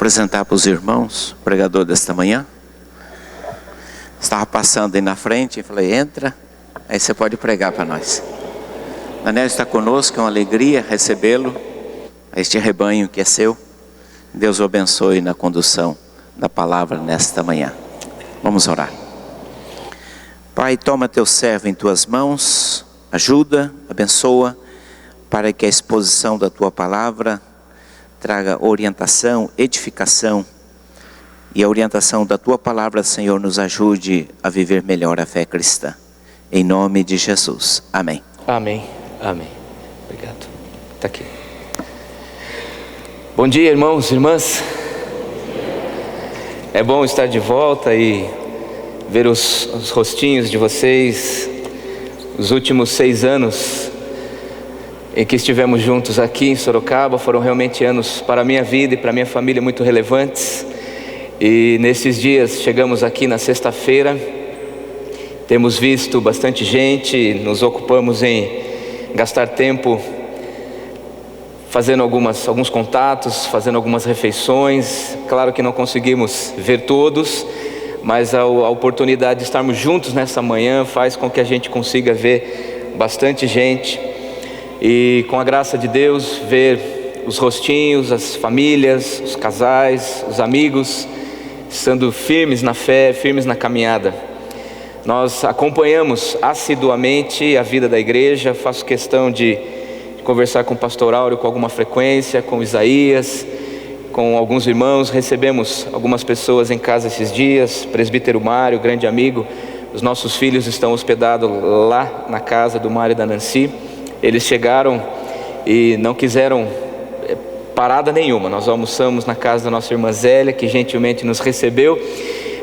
apresentar para os irmãos o pregador desta manhã. Estava passando aí na frente e falei, entra, aí você pode pregar para nós. Daniel está conosco, é uma alegria recebê-lo, a este rebanho que é seu. Deus o abençoe na condução da palavra nesta manhã. Vamos orar. Pai, toma teu servo em tuas mãos, ajuda, abençoa, para que a exposição da tua palavra traga orientação, edificação, e a orientação da tua palavra, Senhor, nos ajude a viver melhor a fé cristã. Em nome de Jesus. Amém. Amém. Amém. Obrigado. Está aqui. Bom dia, irmãos e irmãs. É bom estar de volta e ver os rostinhos de vocês. Os últimos 6 anos em que estivemos juntos aqui em Sorocaba foram realmente anos para a minha vida e para a minha família muito relevantes. E nesses dias chegamos aqui na sexta-feira, temos visto bastante gente, nos ocupamos em gastar tempo fazendo alguns contatos, fazendo algumas refeições. Claro que não conseguimos ver todos, mas a oportunidade de estarmos juntos nessa manhã faz com que a gente consiga ver bastante gente. E com a graça de Deus, ver os rostinhos, as famílias, os casais, os amigos, estando firmes na fé, firmes na caminhada. Nós acompanhamos assiduamente a vida da igreja. Faço questão de conversar com o pastor Áureo com alguma frequência, com Isaías, com alguns irmãos. Recebemos algumas pessoas em casa esses dias, presbítero Mário, grande amigo. Os nossos filhos estão hospedados lá na casa do Mário e da Nancy. Eles chegaram e não quiseram parada nenhuma. Nós almoçamos na casa da nossa irmã Zélia, que gentilmente nos recebeu.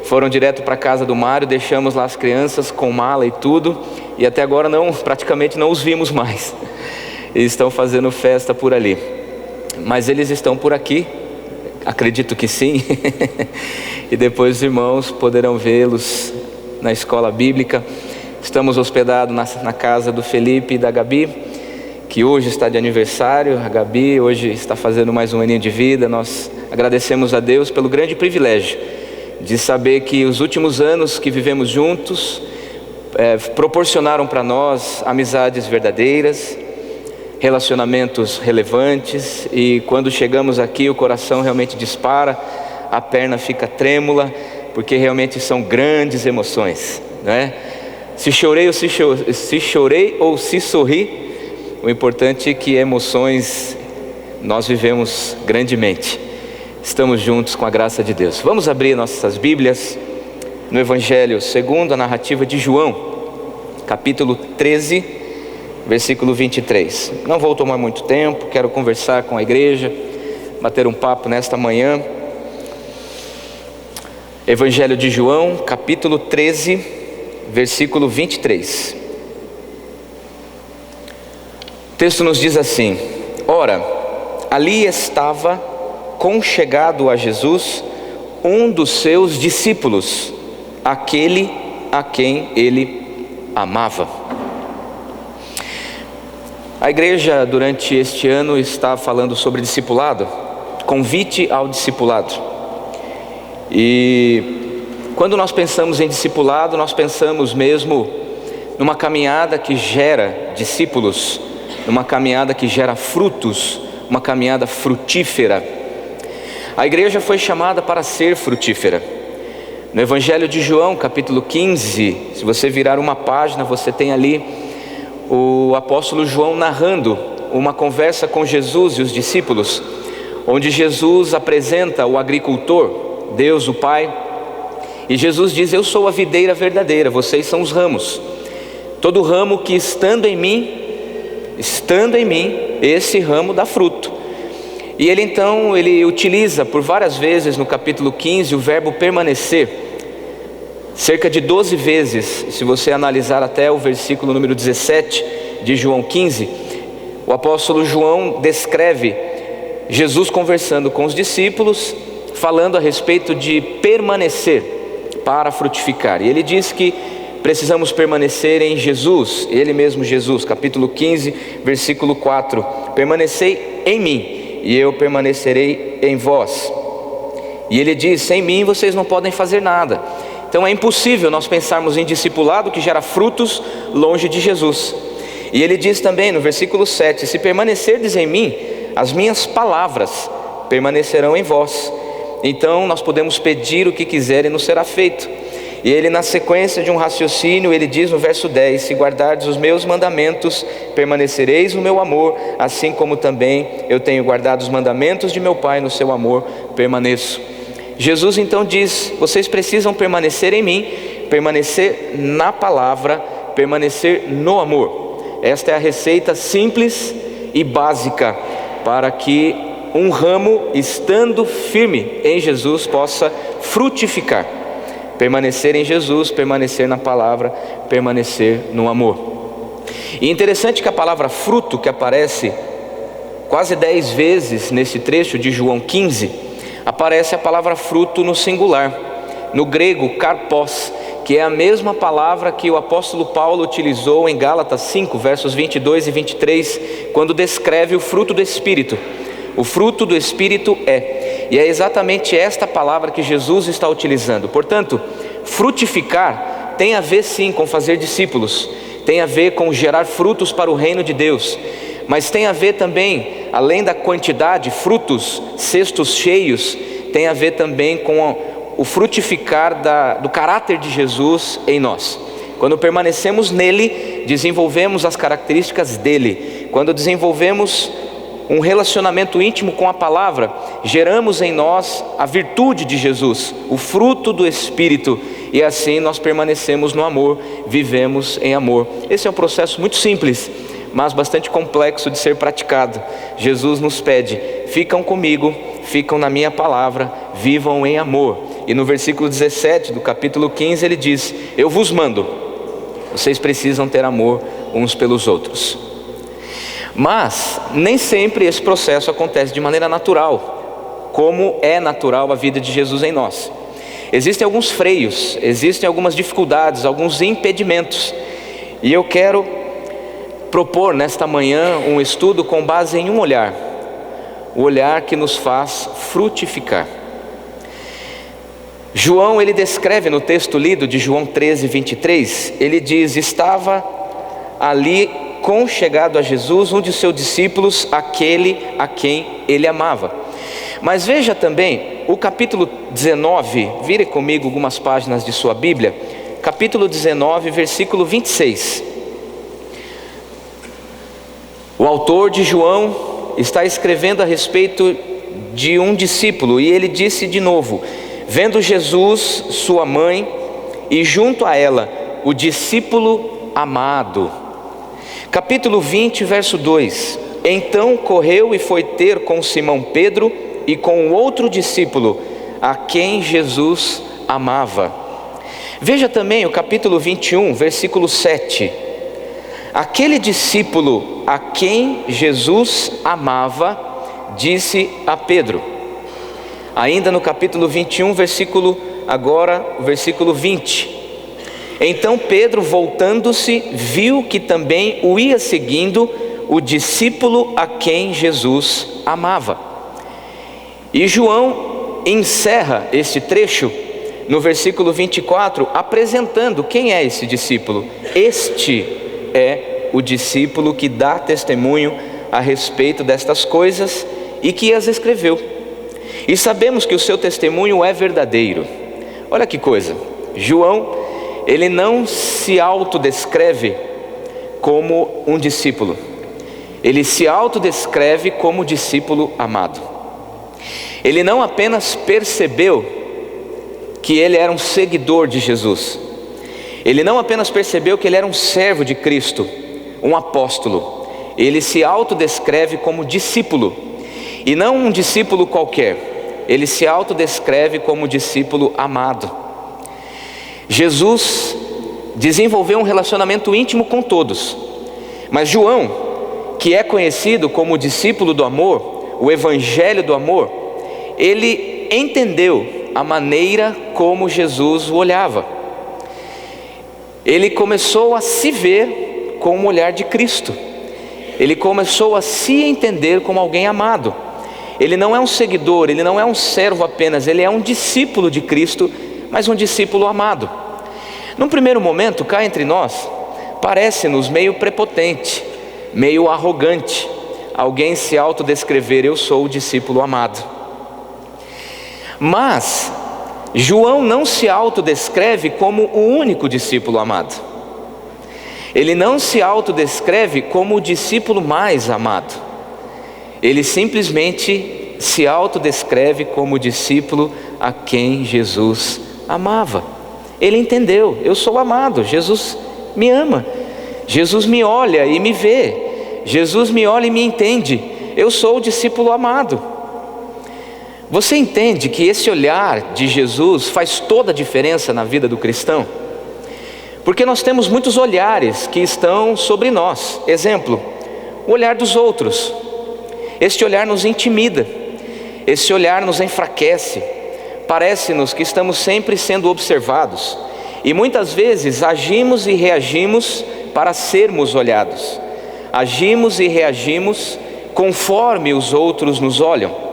Foram direto para a casa do Mário, deixamos lá as crianças com mala e tudo, e até agora praticamente não os vimos mais. Eles estão fazendo festa por ali, mas eles estão por aqui, acredito que sim. E depois os irmãos poderão vê-los na escola bíblica. Estamos hospedados na casa do Felipe e da Gabi, que hoje está de aniversário. A Gabi hoje está fazendo mais um aninho de vida. Nós agradecemos a Deus pelo grande privilégio de saber que os últimos anos que vivemos juntos proporcionaram para nós amizades verdadeiras, relacionamentos relevantes, e quando chegamos aqui o coração realmente dispara, a perna fica trêmula, porque realmente são grandes emoções, não é? Se chorei ou se sorri, o importante é que emoções nós vivemos grandemente. Estamos juntos com a graça de Deus. Vamos abrir nossas Bíblias no Evangelho segundo a narrativa de João, capítulo 13, versículo 23. Não vou tomar muito tempo, quero conversar com a igreja, bater um papo nesta manhã. Evangelho de João, capítulo 13, versículo 23. O texto nos diz assim: ora, ali estava conchegado a Jesus um dos seus discípulos, aquele a quem ele amava. A igreja durante este ano está falando sobre discipulado, convite ao discipulado. E quando nós pensamos em discipulado, nós pensamos mesmo numa caminhada que gera discípulos, numa caminhada que gera frutos, uma caminhada frutífera. A igreja foi chamada para ser frutífera. No Evangelho de João, capítulo 15, se você virar uma página, você tem ali o apóstolo João narrando uma conversa com Jesus e os discípulos, onde Jesus apresenta o agricultor, Deus o Pai, e Jesus diz: eu sou a videira verdadeira, vocês são os ramos. Todo ramo que estando em mim, esse ramo dá fruto. E ele utiliza por várias vezes no capítulo 15 o verbo permanecer, cerca de 12 vezes. Se você analisar até o versículo número 17 de João 15, o apóstolo João descreve Jesus conversando com os discípulos, falando a respeito de permanecer para frutificar. E ele diz que precisamos permanecer em Jesus, ele mesmo Jesus, capítulo 15, versículo 4: permanecei em mim e eu permanecerei em vós. E ele diz: sem mim vocês não podem fazer nada. Então é impossível nós pensarmos em discipulado que gera frutos longe de Jesus. E ele diz também no versículo 7: se permanecerdes em mim, as minhas palavras permanecerão em vós. Então nós podemos pedir o que quiser e nos será feito. E ele, na sequência de um raciocínio, ele diz no verso 10: se guardardes os meus mandamentos, permanecereis no meu amor, assim como também eu tenho guardado os mandamentos de meu Pai, no seu amor permaneço. Jesus então diz: vocês precisam permanecer em mim, permanecer na palavra, permanecer no amor. Esta é a receita simples e básica para que um ramo, estando firme em Jesus, possa frutificar. Permanecer em Jesus, permanecer na palavra, permanecer no amor. E interessante que a palavra fruto, que aparece quase 10 vezes nesse trecho de João 15, aparece a palavra fruto no singular, no grego karpos, que é a mesma palavra que o apóstolo Paulo utilizou em Gálatas 5, versos 22 e 23, quando descreve o fruto do Espírito. O fruto do Espírito e é exatamente esta palavra que Jesus está utilizando. Portanto, frutificar tem a ver sim com fazer discípulos, tem a ver com gerar frutos para o reino de Deus, mas tem a ver também, além da quantidade, frutos, cestos cheios, tem a ver também com o frutificar do caráter de Jesus em nós. Quando permanecemos nele, desenvolvemos as características dele. Quando desenvolvemos um relacionamento íntimo com a palavra, geramos em nós a virtude de Jesus, o fruto do Espírito, e assim nós permanecemos no amor, vivemos em amor. Esse é um processo muito simples, mas bastante complexo de ser praticado. Jesus nos pede: ficam comigo, ficam na minha palavra, vivam em amor. E no versículo 17 do capítulo 15 ele diz: eu vos mando, vocês precisam ter amor uns pelos outros. Mas nem sempre esse processo acontece de maneira natural, como é natural a vida de Jesus em nós. Existem alguns freios, existem algumas dificuldades, alguns impedimentos. E eu quero propor nesta manhã um estudo com base em um olhar, o olhar que nos faz frutificar. João, ele descreve no texto lido de João 13, 23, ele diz: estava ali conchegado a Jesus um de seus discípulos, aquele a quem ele amava. Mas veja também o capítulo 19, vire comigo algumas páginas de sua Bíblia, capítulo 19, versículo 26. O autor de João está escrevendo a respeito de um discípulo, e ele disse de novo: vendo Jesus, sua mãe, e junto a ela o discípulo amado. Capítulo 20, verso 2: então correu e foi ter com Simão Pedro e com o outro discípulo, a quem Jesus amava. Veja também o capítulo 21, versículo 7. Aquele discípulo a quem Jesus amava, disse a Pedro. Ainda no capítulo 21, versículo 20. Então Pedro, voltando-se, viu que também o ia seguindo o discípulo a quem Jesus amava. E João encerra este trecho no versículo 24, apresentando quem é esse discípulo. Este é o discípulo que dá testemunho a respeito destas coisas e que as escreveu. E sabemos que o seu testemunho é verdadeiro. Olha que coisa, João, ele não se autodescreve como um discípulo, ele se autodescreve como discípulo amado. Ele não apenas percebeu que ele era um seguidor de Jesus, ele não apenas percebeu que ele era um servo de Cristo, um apóstolo, ele se autodescreve como discípulo, e não um discípulo qualquer, ele se autodescreve como discípulo amado. Jesus desenvolveu um relacionamento íntimo com todos, mas João, que é conhecido como o discípulo do amor, o evangelho do amor, ele entendeu a maneira como Jesus o olhava. Ele começou a se ver com o olhar de Cristo, ele começou a se entender como alguém amado. Ele não é um seguidor, ele não é um servo apenas, ele é um discípulo de Cristo, mas um discípulo amado. Num primeiro momento, cá entre nós, parece-nos meio prepotente, meio arrogante, alguém se autodescrever: eu sou o discípulo amado. Mas João não se autodescreve como o único discípulo amado. Ele não se autodescreve como o discípulo mais amado. Ele simplesmente se autodescreve como o discípulo a quem Jesus amava. Ele entendeu: eu sou amado, Jesus me ama, Jesus me olha e me vê, Jesus me olha e me entende, eu sou o discípulo amado. Você entende que esse olhar de Jesus faz toda a diferença na vida do cristão? Porque nós temos muitos olhares que estão sobre nós. Exemplo, o olhar dos outros. Este olhar nos intimida, esse olhar nos enfraquece. Parece-nos que estamos sempre sendo observados e muitas vezes agimos e reagimos para sermos olhados. Agimos e reagimos conforme os outros nos olham.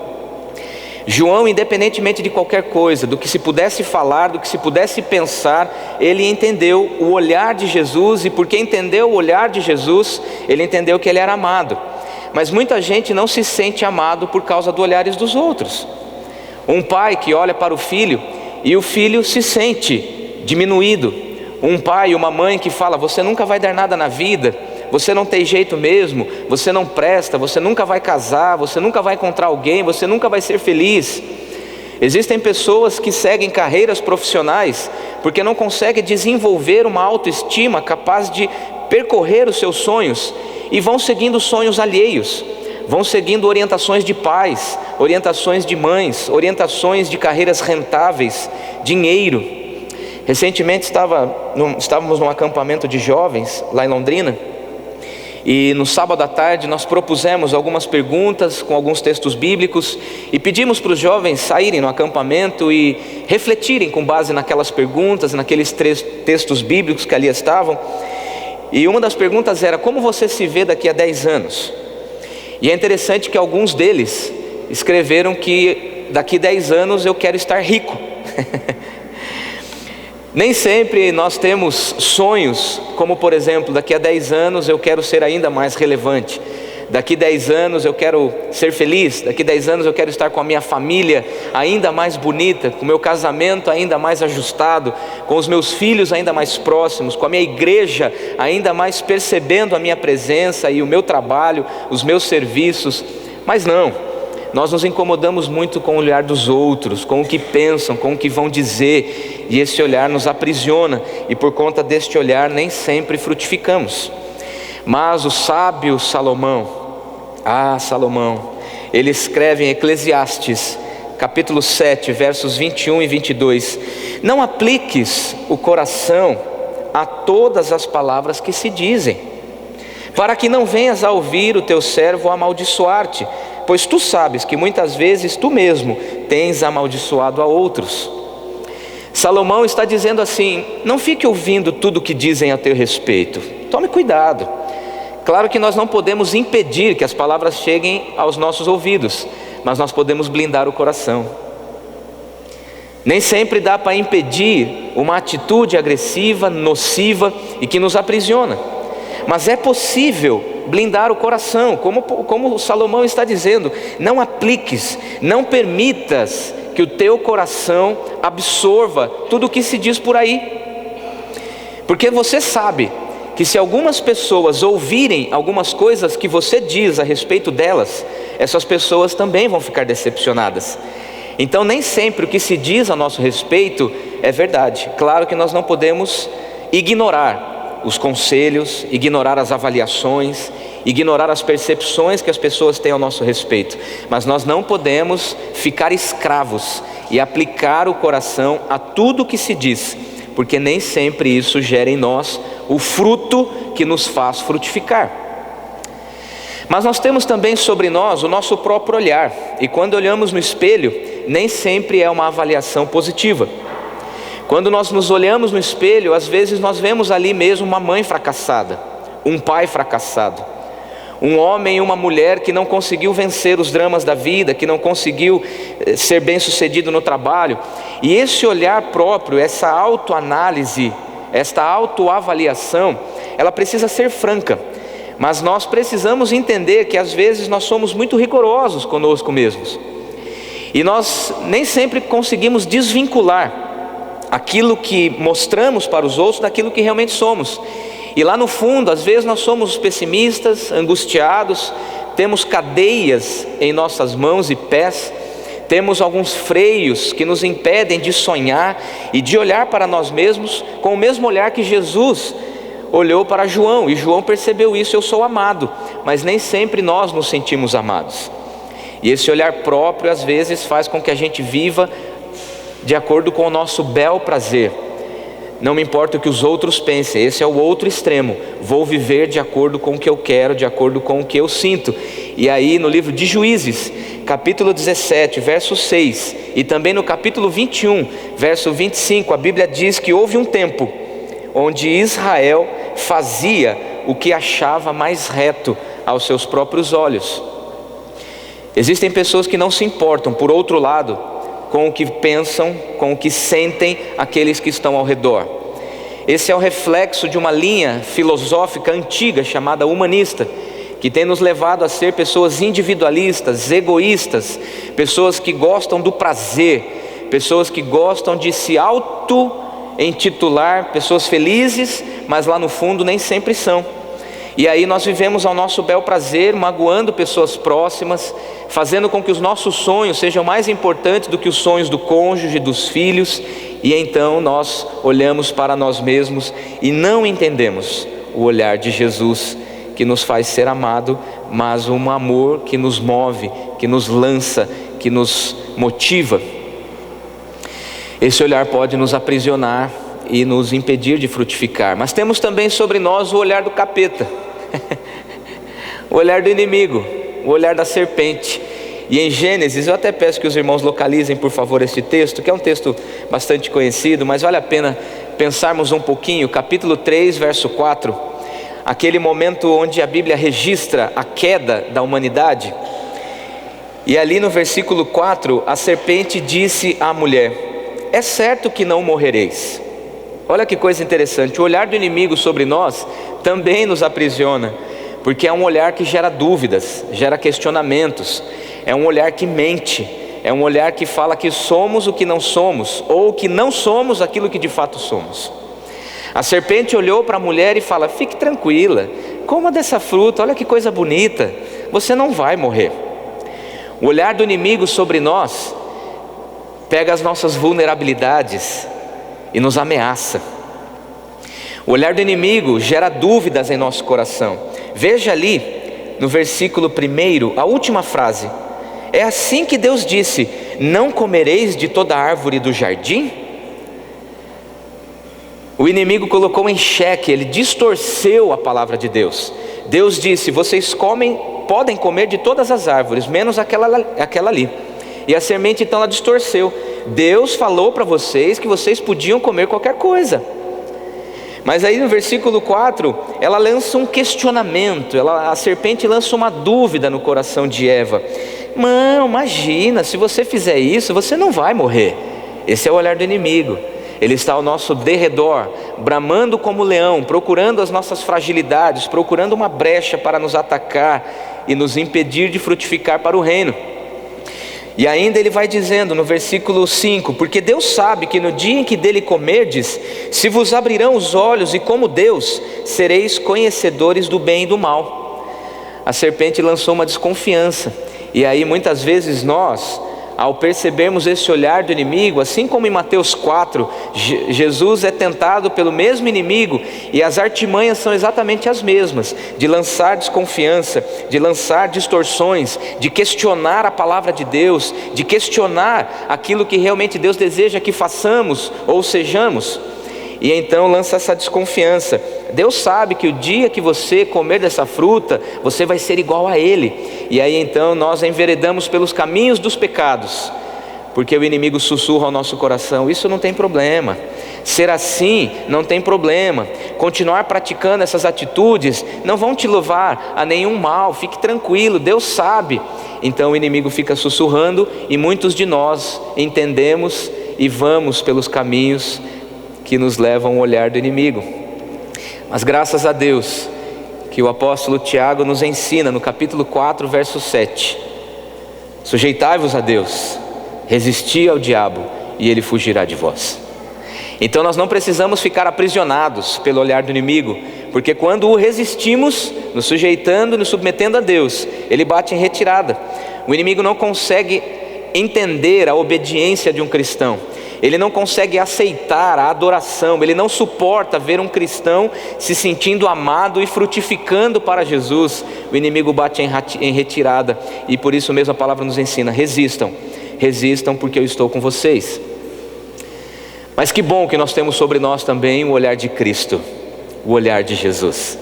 João, independentemente de qualquer coisa, do que se pudesse falar, do que se pudesse pensar, ele entendeu o olhar de Jesus, e porque entendeu o olhar de Jesus, ele entendeu que ele era amado. Mas muita gente não se sente amado por causa dos olhares dos outros. Um pai que olha para o filho e o filho se sente diminuído. Um pai e uma mãe que fala: você nunca vai dar nada na vida, você não tem jeito mesmo, você não presta, você nunca vai casar, você nunca vai encontrar alguém, você nunca vai ser feliz. Existem pessoas que seguem carreiras profissionais porque não conseguem desenvolver uma autoestima capaz de percorrer os seus sonhos, e vão seguindo sonhos alheios, vão seguindo orientações de pais, orientações de mães, orientações de carreiras rentáveis, dinheiro. Recentemente estávamos num acampamento de jovens lá em Londrina, e no sábado à tarde nós propusemos algumas perguntas com alguns textos bíblicos e pedimos para os jovens saírem no acampamento e refletirem com base naquelas perguntas, naqueles textos bíblicos que ali estavam. E uma das perguntas era: como você se vê daqui a 10 anos? E é interessante que alguns deles escreveram que daqui a 10 anos eu quero estar rico. Nem sempre nós temos sonhos, como por exemplo, daqui a 10 anos eu quero ser ainda mais relevante, daqui a 10 anos eu quero ser feliz, daqui a 10 anos eu quero estar com a minha família ainda mais bonita, com o meu casamento ainda mais ajustado, com os meus filhos ainda mais próximos, com a minha igreja ainda mais percebendo a minha presença e o meu trabalho, os meus serviços. Mas não, nós nos incomodamos muito com o olhar dos outros, com o que pensam, com o que vão dizer, e esse olhar nos aprisiona, e por conta deste olhar nem sempre frutificamos. Mas o sábio Salomão, ele escreve em Eclesiastes, capítulo 7, versos 21 e 22, não apliques o coração a todas as palavras que se dizem, para que não venhas a ouvir o teu servo amaldiçoar-te, pois tu sabes que muitas vezes tu mesmo tens amaldiçoado a outros. Salomão está dizendo assim: não fique ouvindo tudo o que dizem a teu respeito, tome cuidado. Claro que nós não podemos impedir que as palavras cheguem aos nossos ouvidos, mas nós podemos blindar o coração. Nem sempre dá para impedir uma atitude agressiva, nociva e que nos aprisiona, mas é possível blindar o coração, como Salomão está dizendo: não apliques, não permitas que o teu coração absorva tudo o que se diz por aí, porque você sabe que se algumas pessoas ouvirem algumas coisas que você diz a respeito delas, essas pessoas também vão ficar decepcionadas. Então nem sempre o que se diz a nosso respeito é verdade. Claro que nós não podemos ignorar os conselhos, ignorar as avaliações, ignorar as percepções que as pessoas têm ao nosso respeito, mas nós não podemos ficar escravos e aplicar o coração a tudo que se diz, porque nem sempre isso gera em nós o fruto que nos faz frutificar. Mas nós temos também sobre nós o nosso próprio olhar, e quando olhamos no espelho, nem sempre é uma avaliação positiva. Quando nós nos olhamos no espelho, às vezes nós vemos ali mesmo uma mãe fracassada, um pai fracassado, Um homem e uma mulher que não conseguiu vencer os dramas da vida, que não conseguiu ser bem-sucedido no trabalho. E esse olhar próprio, essa autoanálise, esta autoavaliação, ela precisa ser franca. Mas nós precisamos entender que às vezes nós somos muito rigorosos conosco mesmos. E nós nem sempre conseguimos desvincular aquilo que mostramos para os outros daquilo que realmente somos. E lá no fundo, às vezes nós somos pessimistas, angustiados, temos cadeias em nossas mãos e pés, temos alguns freios que nos impedem de sonhar e de olhar para nós mesmos com o mesmo olhar que Jesus olhou para João, e João percebeu isso: eu sou amado. Mas nem sempre nós nos sentimos amados. E esse olhar próprio às vezes faz com que a gente viva de acordo com o nosso bel prazer. Não me importa o que os outros pensem, esse é o outro extremo. Vou viver de acordo com o que eu quero, de acordo com o que eu sinto. E aí no livro de Juízes, capítulo 17, verso 6, e também no capítulo 21, verso 25, a Bíblia diz que houve um tempo onde Israel fazia o que achava mais reto aos seus próprios olhos. Existem pessoas que não se importam, por outro lado, com o que pensam, com o que sentem aqueles que estão ao redor. Esse é o reflexo de uma linha filosófica antiga chamada humanista, que tem nos levado a ser pessoas individualistas, egoístas, pessoas que gostam do prazer, pessoas que gostam de se auto-intitular pessoas felizes, mas lá no fundo nem sempre são. E aí nós vivemos ao nosso bel prazer, magoando pessoas próximas, fazendo com que os nossos sonhos sejam mais importantes do que os sonhos do cônjuge, dos filhos. E então nós olhamos para nós mesmos e não entendemos o olhar de Jesus, que nos faz ser amado, mas um amor que nos move, que nos lança, que nos motiva. Esse olhar pode nos aprisionar e nos impedir de frutificar. Mas temos também sobre nós o olhar do capeta, o olhar do inimigo, o olhar da serpente. E em Gênesis, eu até peço que os irmãos localizem por favor este texto, que é um texto bastante conhecido, mas vale a pena pensarmos um pouquinho. Capítulo 3, verso 4, aquele momento onde a Bíblia registra a queda da humanidade. E ali no versículo 4, a serpente disse à mulher: é certo que não morrereis. Olha que coisa interessante, o olhar do inimigo sobre nós também nos aprisiona, porque é um olhar que gera dúvidas, gera questionamentos, é um olhar que mente, é um olhar que fala que somos o que não somos, ou que não somos aquilo que de fato somos. A serpente olhou para a mulher e fala: fique tranquila, coma dessa fruta, olha que coisa bonita, você não vai morrer. O olhar do inimigo sobre nós pega as nossas vulnerabilidades e nos ameaça. O olhar do inimigo gera dúvidas em nosso coração. Veja ali no versículo 1, a última frase: é assim que Deus disse: não comereis de toda árvore do jardim? O inimigo colocou em xeque, ele distorceu a palavra de Deus. Deus disse: vocês podem comer de todas as árvores, menos aquela ali. E a semente então ela distorceu. Deus falou para vocês que vocês podiam comer qualquer coisa. Mas aí no versículo 4, ela lança um questionamento, a serpente lança uma dúvida no coração de Eva. Não, imagina, se você fizer isso, você não vai morrer. Esse é o olhar do inimigo. Ele está ao nosso derredor, bramando como leão, procurando as nossas fragilidades, procurando uma brecha para nos atacar e nos impedir de frutificar para o reino. E ainda ele vai dizendo no versículo 5: porque Deus sabe que no dia em que dele comerdes, se vos abrirão os olhos, e como Deus, sereis conhecedores do bem e do mal. A serpente lançou uma desconfiança. E aí muitas vezes nós, ao percebermos esse olhar do inimigo, assim como em Mateus 4, Jesus é tentado pelo mesmo inimigo, e as artimanhas são exatamente as mesmas, de lançar desconfiança, de lançar distorções, de questionar a palavra de Deus, de questionar aquilo que realmente Deus deseja que façamos ou sejamos. E então lança essa desconfiança. Deus sabe que o dia que você comer dessa fruta, você vai ser igual a Ele. E aí então nós enveredamos pelos caminhos dos pecados, porque o inimigo sussurra ao nosso coração. Isso não tem problema. Ser assim não tem problema. Continuar praticando essas atitudes não vão te levar a nenhum mal. Fique tranquilo, Deus sabe. Então o inimigo fica sussurrando e muitos de nós entendemos e vamos pelos caminhos que nos levam ao olhar do inimigo. Mas graças a Deus que o apóstolo Tiago nos ensina no capítulo 4, verso 7: sujeitai-vos a Deus, resisti ao diabo e ele fugirá de vós. Então nós não precisamos ficar aprisionados pelo olhar do inimigo, porque quando o resistimos, nos sujeitando, nos submetendo a Deus, ele bate em retirada. O inimigo não consegue entender a obediência de um cristão, ele não consegue aceitar a adoração, ele não suporta ver um cristão se sentindo amado e frutificando para Jesus. O inimigo bate em retirada, e por isso mesmo a palavra nos ensina: resistam, resistam, porque eu estou com vocês. Mas que bom que nós temos sobre nós também o olhar de Cristo, o olhar de Jesus.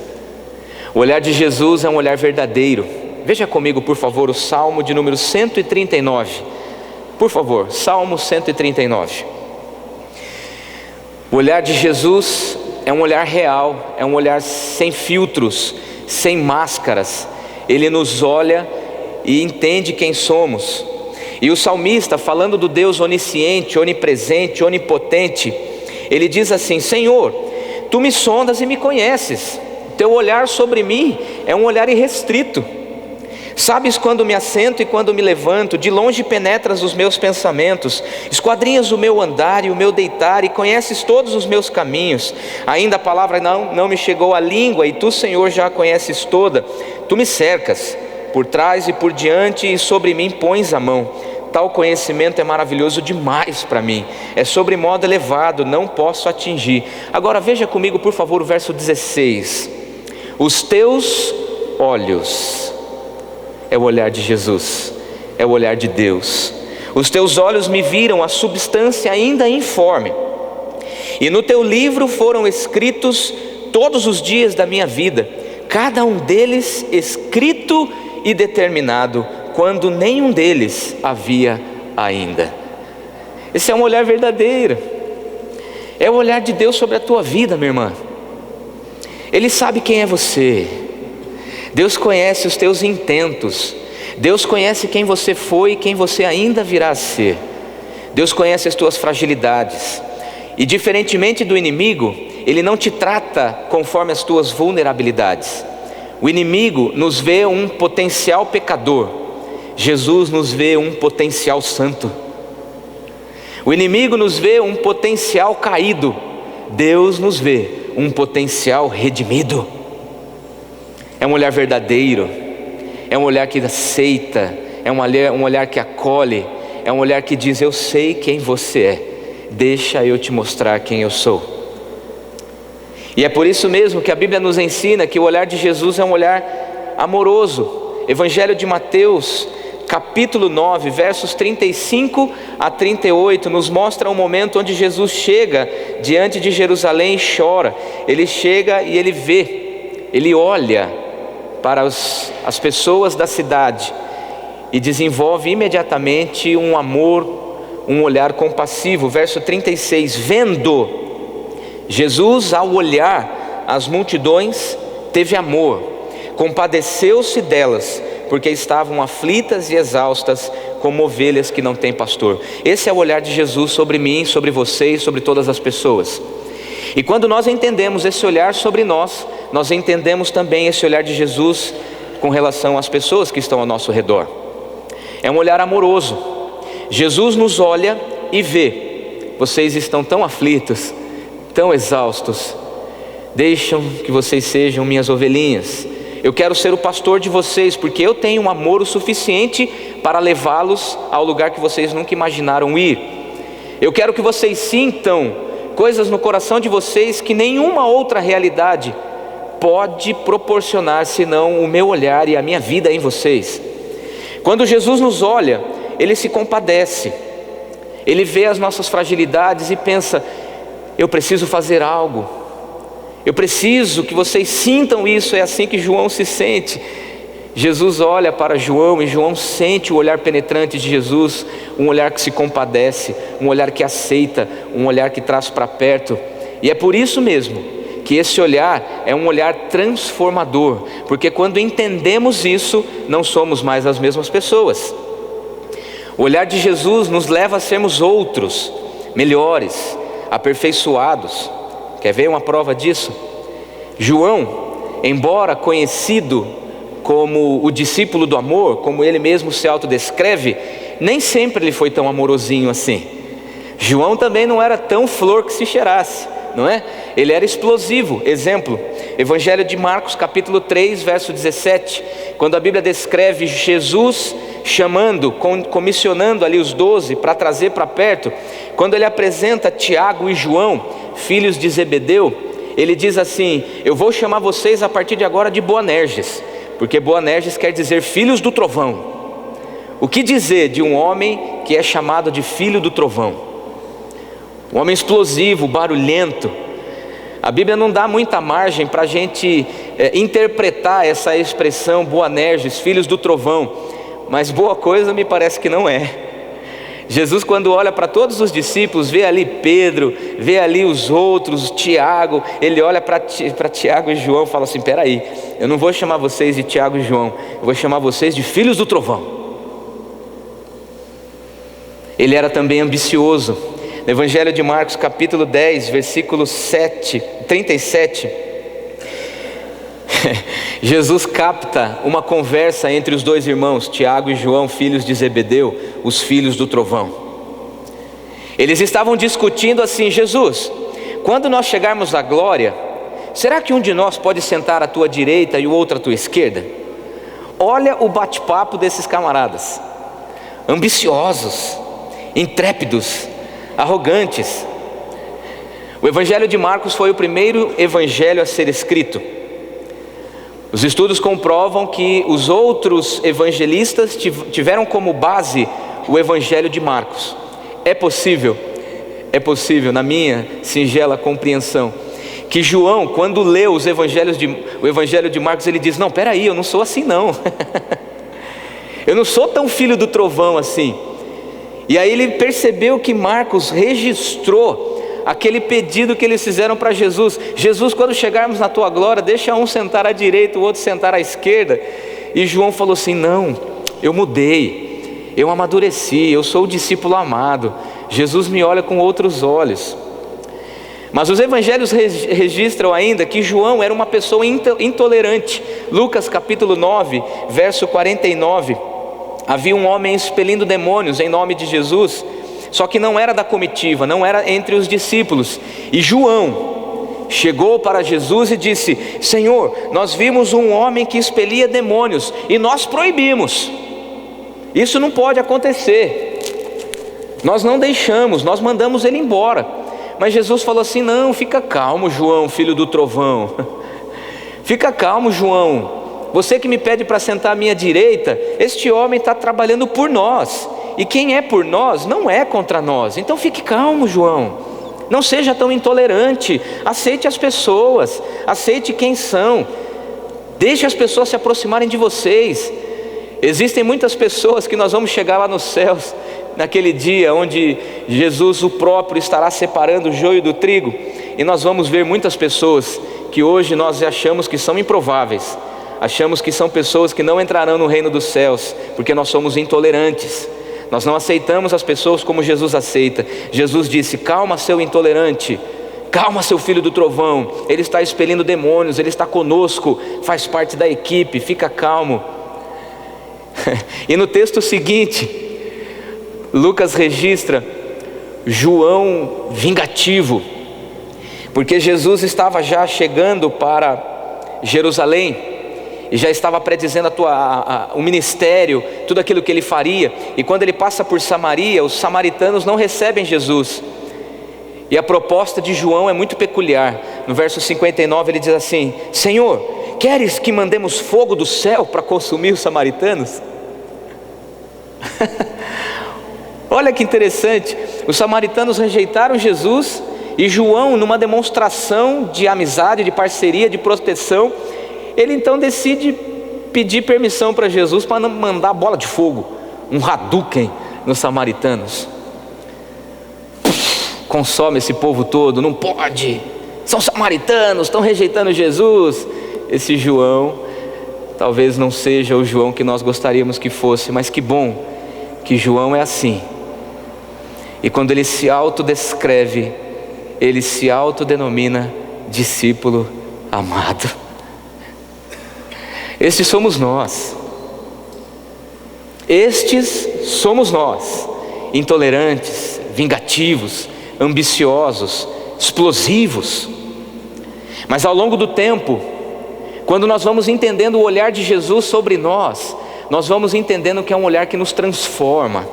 O olhar de Jesus é um olhar verdadeiro. Veja comigo, por favor, o Salmo de número 139. Por favor, Salmo 139. O olhar de Jesus é um olhar real, é um olhar sem filtros, sem máscaras. Ele nos olha e entende quem somos. E o salmista, falando do Deus onisciente, onipresente, onipotente, ele diz assim: Senhor, Tu me sondas e me conheces. Teu olhar sobre mim é um olhar irrestrito. Sabes quando me assento e quando me levanto, de longe penetras os meus pensamentos, esquadrinhas o meu andar e o meu deitar, e conheces todos os meus caminhos. Ainda a palavra não me chegou à língua, e Tu, Senhor, já a conheces toda. Tu me cercas por trás e por diante, e sobre mim pões a mão. Tal conhecimento é maravilhoso demais para mim, é sobre modo elevado, não posso atingir. Agora veja comigo, por favor, o verso 16. Os teus olhos, é o olhar de Jesus, é o olhar de Deus. Os teus olhos me viram a substância ainda informe, e no teu livro foram escritos todos os dias da minha vida, cada um deles escrito e determinado, quando nenhum deles havia ainda. Esse é um olhar verdadeiro, é o olhar de Deus sobre a tua vida, minha irmã. Ele sabe quem é você. Deus conhece os teus intentos. Deus conhece quem você foi e quem você ainda virá a ser. Deus conhece as tuas fragilidades. E diferentemente do inimigo, ele não te trata conforme as tuas vulnerabilidades. O inimigo nos vê um potencial pecador. Jesus nos vê um potencial santo. O inimigo nos vê um potencial caído. Deus nos vê um potencial redimido. É um olhar verdadeiro, é um olhar que aceita, é um olhar que acolhe, é um olhar que diz: eu sei quem você é, deixa eu te mostrar quem eu sou. E é por isso mesmo que a Bíblia nos ensina que o olhar de Jesus é um olhar amoroso. Evangelho de Mateus, capítulo 9, versos 35 a 38, nos mostra um momento onde Jesus chega diante de Jerusalém e chora. Ele chega e ele vê, ele olha para as pessoas da cidade e desenvolve imediatamente um amor, um olhar compassivo. Verso 36, vendo Jesus, ao olhar as multidões, teve amor, compadeceu-se delas, porque estavam aflitas e exaustas, como ovelhas que não têm pastor. Esse é o olhar de Jesus sobre mim, sobre você e sobre todas as pessoas. E quando nós entendemos esse olhar sobre nós, nós entendemos também esse olhar de Jesus com relação às pessoas que estão ao nosso redor. É um olhar amoroso. Jesus nos olha e vê: vocês estão tão aflitos, tão exaustos, deixam que vocês sejam minhas ovelhinhas. Eu quero ser o pastor de vocês, porque eu tenho um amor o suficiente para levá-los ao lugar que vocês nunca imaginaram ir. Eu quero que vocês sintam coisas no coração de vocês que nenhuma outra realidade pode proporcionar, senão o meu olhar e a minha vida em vocês. Quando Jesus nos olha, Ele se compadece, Ele vê as nossas fragilidades e pensa: eu preciso fazer algo, eu preciso que vocês sintam isso. É assim que João se sente. Jesus olha para João e João sente o olhar penetrante de Jesus, um olhar que se compadece, um olhar que aceita, um olhar que traz para perto. E é por isso mesmo que esse olhar é um olhar transformador, porque quando entendemos isso, não somos mais as mesmas pessoas. O olhar de Jesus nos leva a sermos outros, melhores, aperfeiçoados. Quer ver uma prova disso? João, embora conhecido como o discípulo do amor, como ele mesmo se autodescreve, nem sempre ele foi tão amorosinho assim. João também não era tão flor que se cheirasse, não é? Ele era explosivo. Exemplo, Evangelho de Marcos capítulo 3, verso 17, quando a Bíblia descreve Jesus chamando, comissionando ali os 12 para trazer para perto, quando ele apresenta Tiago e João, filhos de Zebedeu, ele diz assim: eu vou chamar vocês a partir de agora de Boanerges, porque Boanerges quer dizer filhos do trovão. O que dizer de um homem que é chamado de filho do trovão? Um homem explosivo, barulhento. A Bíblia não dá muita margem para a gente interpretar essa expressão Boanerges, filhos do trovão, mas boa coisa me parece que não é. Jesus, quando olha para todos os discípulos, vê ali Pedro, vê ali os outros, Tiago, ele olha para Tiago e João e fala assim: peraí, eu não vou chamar vocês de Tiago e João, eu vou chamar vocês de filhos do trovão. Ele era também ambicioso. No Evangelho de Marcos capítulo 10, versículo 37, Jesus capta uma conversa entre os dois irmãos, Tiago e João, filhos de Zebedeu, os filhos do trovão. Eles estavam discutindo assim: Jesus, quando nós chegarmos à glória, será que um de nós pode sentar à tua direita e o outro à tua esquerda? Olha o bate-papo desses camaradas, ambiciosos, intrépidos, arrogantes. O Evangelho de Marcos foi o primeiro evangelho a ser escrito. Os estudos comprovam que os outros evangelistas tiveram como base o Evangelho de Marcos. É possível, na minha singela compreensão, que João, quando leu o Evangelho de Marcos, ele diz: não, peraí, eu não sou assim não. Eu não sou tão filho do trovão assim. E aí ele percebeu que Marcos registrou aquele pedido que eles fizeram para Jesus: Jesus, quando chegarmos na tua glória, deixa um sentar à direita, o outro sentar à esquerda. E João falou assim: não, eu mudei, eu amadureci, eu sou o discípulo amado, Jesus me olha com outros olhos. Mas os evangelhos registram ainda que João era uma pessoa intolerante. Lucas capítulo 9, verso 49, havia um homem expelindo demônios em nome de Jesus, só que não era da comitiva, não era entre os discípulos. E João chegou para Jesus e disse: Senhor, nós vimos um homem que expelia demônios e nós proibimos. Isso não pode acontecer. Nós não deixamos, nós mandamos ele embora. Mas Jesus falou assim: não, fica calmo, João, filho do trovão. Fica calmo, João. Você que me pede para sentar à minha direita, este homem está trabalhando por nós. E quem é por nós não é contra nós. Então fique calmo, João. Não seja tão intolerante. Aceite as pessoas. Aceite quem são. Deixe as pessoas se aproximarem de vocês. Existem muitas pessoas que nós vamos chegar lá nos céus, naquele dia onde Jesus o próprio estará separando o joio do trigo. E nós vamos ver muitas pessoas que hoje nós achamos que são improváveis. Achamos que são pessoas que não entrarão no reino dos céus, porque nós somos intolerantes. Nós não aceitamos as pessoas como Jesus aceita. Jesus disse: calma, seu intolerante, calma, seu filho do trovão, ele está expelindo demônios, ele está conosco, faz parte da equipe, fica calmo. E no texto seguinte, Lucas registra João vingativo, porque Jesus estava já chegando para Jerusalém e já estava predizendo o ministério, tudo aquilo que ele faria. E quando ele passa por Samaria, os samaritanos não recebem Jesus. E a proposta de João é muito peculiar. No verso 59 ele diz assim: Senhor, queres que mandemos fogo do céu para consumir os samaritanos? Olha que interessante. Os samaritanos rejeitaram Jesus, e João, numa demonstração de amizade, de parceria, de proteção, ele então decide pedir permissão para Jesus para não mandar bola de fogo, um Hadouken nos samaritanos. Consome esse povo todo, não pode, são samaritanos, estão rejeitando Jesus. Esse João talvez não seja o João que nós gostaríamos que fosse, mas que bom que João é assim. E quando ele se autodescreve, ele se autodenomina discípulo amado. Estes somos nós. Estes somos nós, intolerantes, vingativos, ambiciosos, explosivos. Mas ao longo do tempo, quando nós vamos entendendo o olhar de Jesus sobre nós, nós vamos entendendo que é um olhar que nos transforma,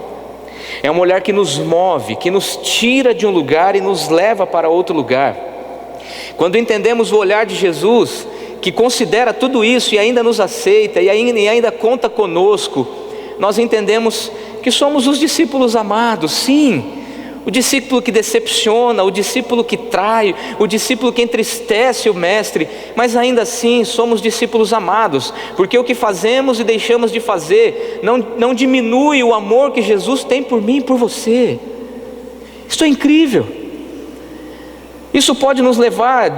é um olhar que nos move, que nos tira de um lugar e nos leva para outro lugar. Quando entendemos o olhar de Jesus, que considera tudo isso e ainda nos aceita e ainda conta conosco, nós entendemos que somos os discípulos amados. Sim, o discípulo que decepciona, o discípulo que trai, o discípulo que entristece o mestre, mas ainda assim somos discípulos amados, porque o que fazemos e deixamos de fazer não diminui o amor que Jesus tem por mim e por você. Isso é incrível. Isso pode nos levar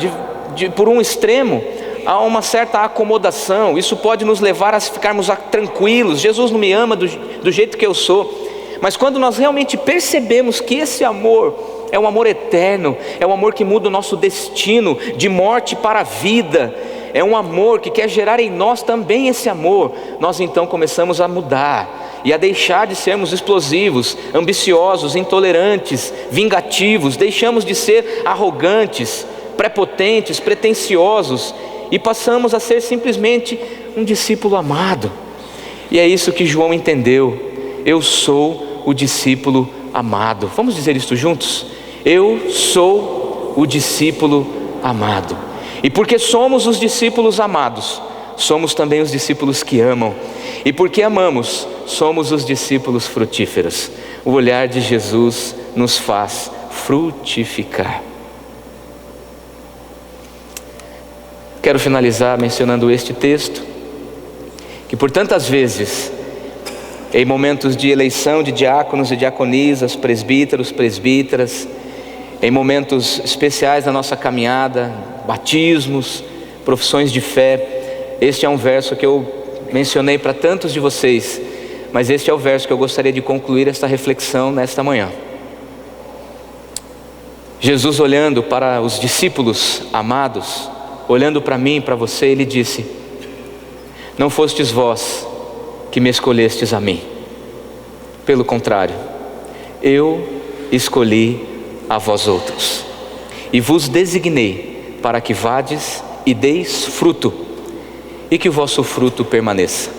por um extremo a uma certa acomodação, isso pode nos levar a ficarmos tranquilos. Jesus não me ama do jeito que eu sou. Mas quando nós realmente percebemos que esse amor é um amor eterno, é um amor que muda o nosso destino de morte para a vida, é um amor que quer gerar em nós também esse amor, nós então começamos a mudar e a deixar de sermos explosivos, ambiciosos, intolerantes, vingativos. Deixamos de ser arrogantes, prepotentes, pretensiosos e passamos a ser simplesmente um discípulo amado. E é isso que João entendeu. Eu sou o discípulo amado. Vamos dizer isso juntos? Eu sou o discípulo amado. E porque somos os discípulos amados, somos também os discípulos que amam. E porque amamos, somos os discípulos frutíferos. O olhar de Jesus nos faz frutificar. Quero finalizar mencionando este texto, que por tantas vezes, em momentos de eleição de diáconos e diaconisas, presbíteros, presbíteras, em momentos especiais da nossa caminhada, batismos, profissões de fé, este é um verso que eu mencionei para tantos de vocês, mas este é o verso que eu gostaria de concluir esta reflexão nesta manhã. Jesus, olhando para os discípulos amados, olhando para mim e para você, Ele disse: não fostes vós que me escolhestes a mim, pelo contrário, eu escolhi a vós outros, e vos designei para que vades e deis fruto, e que o vosso fruto permaneça,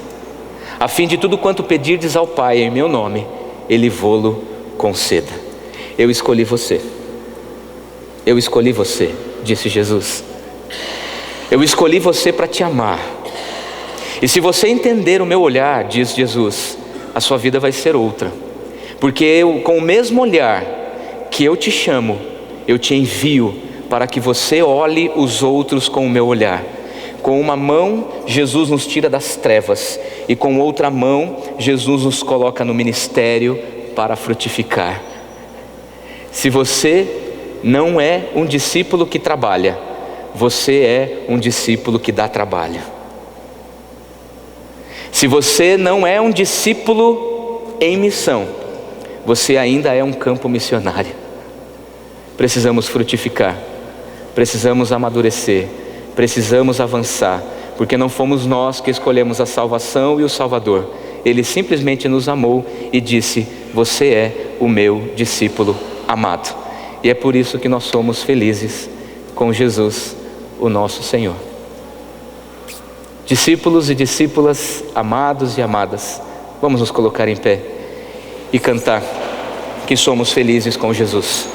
a fim de tudo quanto pedirdes ao Pai em meu nome, Ele vô-lo conceda. Eu escolhi você, disse Jesus. Eu escolhi você para te amar. E se você entender o meu olhar, diz Jesus, a sua vida vai ser outra. Porque eu, com o mesmo olhar que eu te chamo, eu te envio para que você olhe os outros com o meu olhar. Com uma mão, Jesus nos tira das trevas, e com outra mão, Jesus nos coloca no ministério para frutificar. Se você não é um discípulo que trabalha, você é um discípulo que dá trabalho. Se você não é um discípulo em missão, você ainda é um campo missionário. Precisamos frutificar, precisamos amadurecer, precisamos avançar, porque não fomos nós que escolhemos a salvação e o Salvador. Ele simplesmente nos amou e disse: você é o meu discípulo amado. E é por isso que nós somos felizes com Jesus, o nosso Senhor. Discípulos e discípulas amados e amadas, vamos nos colocar em pé e cantar que somos felizes com Jesus.